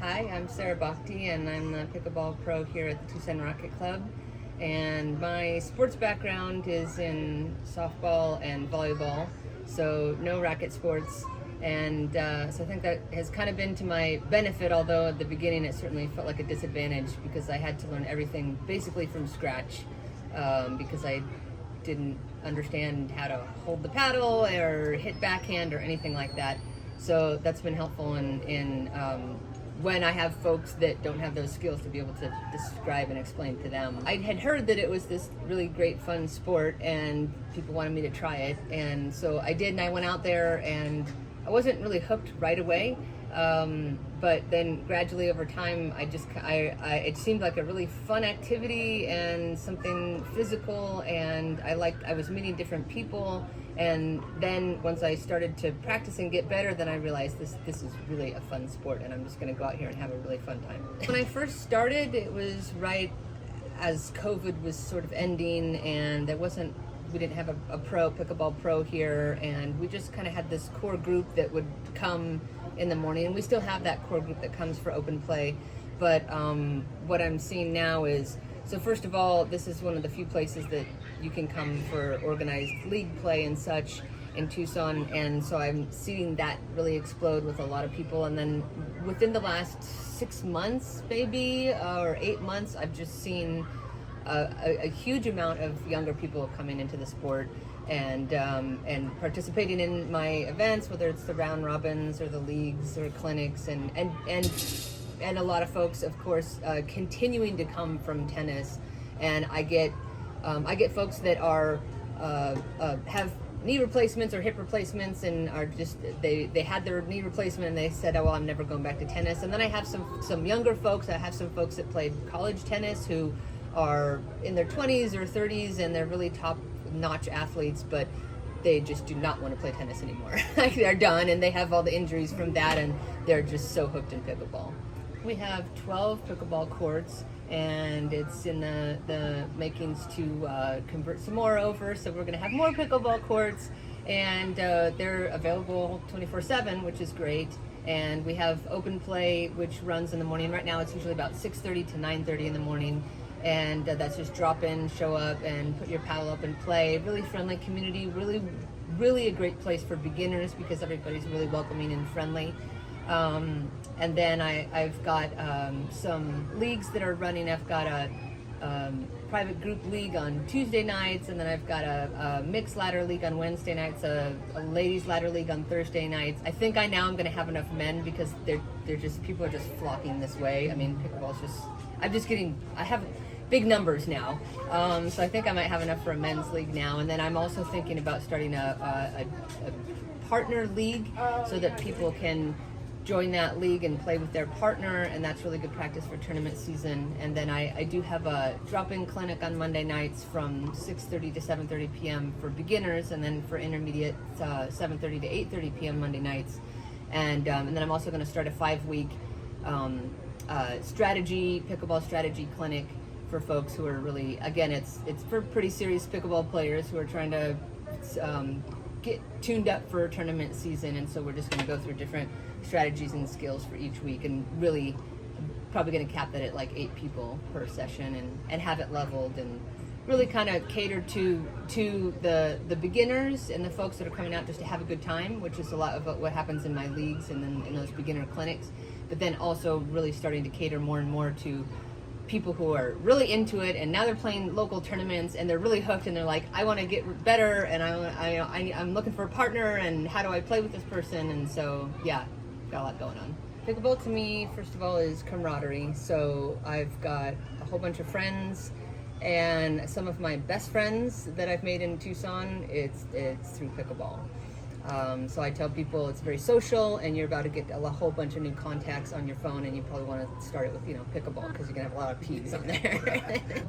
Hi, I'm Sara Bochte, and I'm the pickleball pro here at the Tucson Racquet Club. And my sports background is in softball and volleyball, so no racket sports. And so I think that has kind of been to my benefit, although at the beginning it certainly felt like a disadvantage because I had to learn everything basically from scratch because I didn't understand how to hold the paddle or hit backhand or anything like that. So that's been helpful in when I have folks that don't have those skills to be able to describe and explain to them. I had heard that it was this really great fun sport and people wanted me to try it, and so I did, and I went out there and I wasn't really hooked right away, but then gradually over time it seemed like a really fun activity and something physical, and I was meeting different people. And then once I started to practice and get better, then I realized this is really a fun sport, and I'm just going to go out here and have a really fun time. When I first started, it was right as COVID was sort of ending, and we didn't have a pickleball pro here, and we just kind of had this core group that would come in the morning, and we still have that core group that comes for open play. But what I'm seeing now is, so first of all, this is one of the few places that you can come for organized league play and such in Tucson, and so I'm seeing that really explode with a lot of people. And then within the last 6 months, maybe, or 8 months, I've just seen a huge amount of younger people coming into the sport and participating in my events, whether it's the round robins or the leagues or clinics, and a lot of folks, of course, continuing to come from tennis. And I get folks that are have knee replacements or hip replacements and are just they had their knee replacement and they said, oh well, I'm never going back to tennis. And then I have some younger folks. I have some folks that played college tennis who are in their 20s or 30s, and they're really top-notch athletes, but they just do not want to play tennis anymore. Like, they're done, and they have all the injuries from that, and they're just so hooked in pickleball. We have 12 pickleball courts, and it's in the makings to convert some more over, so we're going to have more pickleball courts, and they're available 24/7, which is great. And we have open play, which runs in the morning. Right now it's usually about 6:30 to 9:30 in the morning, and that's just drop in, show up, and put your paddle up and play. Really friendly community, really a great place for beginners because everybody's really welcoming and friendly. And then I've got some leagues that are running. I've got a private group league on Tuesday nights, and then I've got a mixed ladder league on Wednesday nights, a ladies ladder league on Thursday nights. I think I'm going to have enough men because people are just flocking this way. I mean, pickleball's I have big numbers now, so I think I might have enough for a men's league now. And then I'm also thinking about starting a partner league so that people can join that league and play with their partner, and that's really good practice for tournament season. And then I do have a drop-in clinic on Monday nights from 6:30 to 7:30 p.m. for beginners, and then for intermediate 7:30 to 8:30 p.m. Monday nights. And then I'm also going to start a 5-week pickleball strategy clinic for folks who are really, again, it's for pretty serious pickleball players who are trying to get tuned up for tournament season. And so we're just going to go through different strategies and skills for each week, and really probably going to cap that at like 8 people per session, and have it leveled and really kind of cater to the beginners and the folks that are coming out just to have a good time, which is a lot of what happens in my leagues and then in those beginner clinics. But then also really starting to cater more and more to people who are really into it, and now they're playing local tournaments and they're really hooked, and they're like, I want to get better, and I'm looking for a partner, and how do I play with this person? And so yeah, got a lot going on. Pickleball to me, first of all, is camaraderie. So I've got a whole bunch of friends, and some of my best friends that I've made in Tucson, it's through pickleball. So I tell people it's very social, and you're about to get a whole bunch of new contacts on your phone, and you probably want to start it with, pickleball, because you're going to have a lot of peeps on there.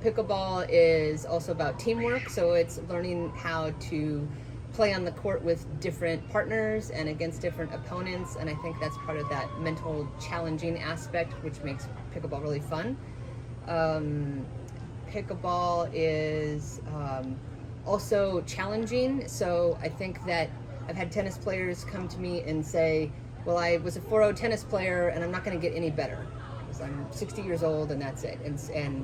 Pickleball is also about teamwork, so it's learning how to play on the court with different partners and against different opponents, and I think that's part of that mental challenging aspect, which makes pickleball really fun. Pickleball is also challenging, so I think that I've had tennis players come to me and say, Well, I was a 4-0 tennis player, and I'm not going to get any better. Because I'm 60 years old, and that's it.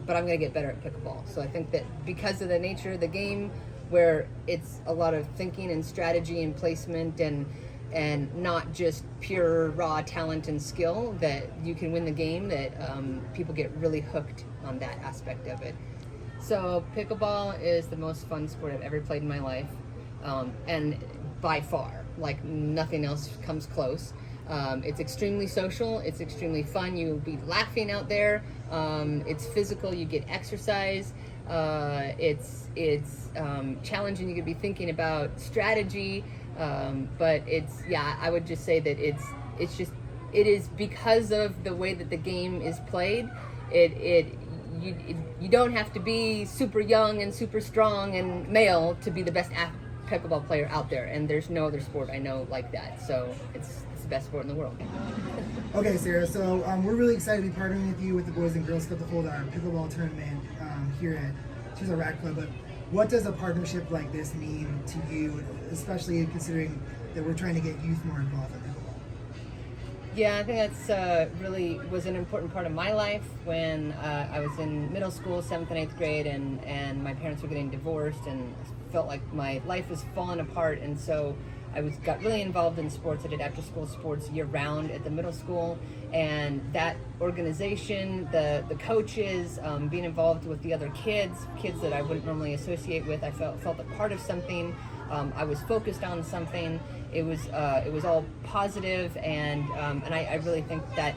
But I'm going to get better at pickleball. So I think that because of the nature of the game, where it's a lot of thinking and strategy and placement and not just pure raw talent and skill, that you can win the game, that people get really hooked on that aspect of it. So pickleball is the most fun sport I've ever played in my life, and by far, like nothing else comes close. It's extremely social, it's extremely fun, you'll be laughing out there, it's physical, you get exercise, it's challenging, you could be thinking about strategy, but I would just say that it is because of the way that the game is played. You don't have to be super young and super strong and male to be the best pickleball player out there, and there's no other sport I know like that. So it's the best sport in the world. Okay, Sarah. So we're really excited to be partnering with you with the Boys and Girls Club to hold our pickleball tournament here at Tucson Racquet Club. But what does a partnership like this mean to you, especially considering that we're trying to get youth more involved in pickleball? Yeah, I think that's really was an important part of my life when I was in middle school, 7th and 8th grade, and my parents were getting divorced, and felt like my life was falling apart, and so I got really involved in sports. I did after-school sports year-round at the middle school, and that organization, the coaches, being involved with the other kids that I wouldn't normally associate with, I felt a part of something. I was focused on something. It was all positive, and I really think that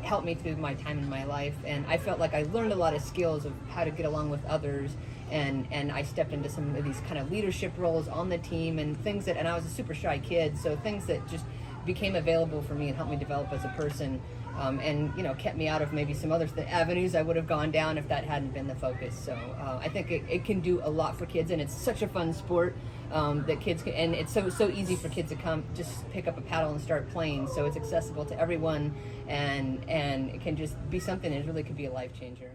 helped me through my time in my life, and I felt like I learned a lot of skills of how to get along with others, and I stepped into some of these kind of leadership roles on the team, and things and I was a super shy kid, so things that just became available for me and helped me develop as a person, and kept me out of maybe some other avenues I would have gone down if that hadn't been the focus. So I think it can do a lot for kids, and it's such a fun sport that kids can, and it's so easy for kids to come just pick up a paddle and start playing. So it's accessible to everyone, and it can just be something that really could be a life changer.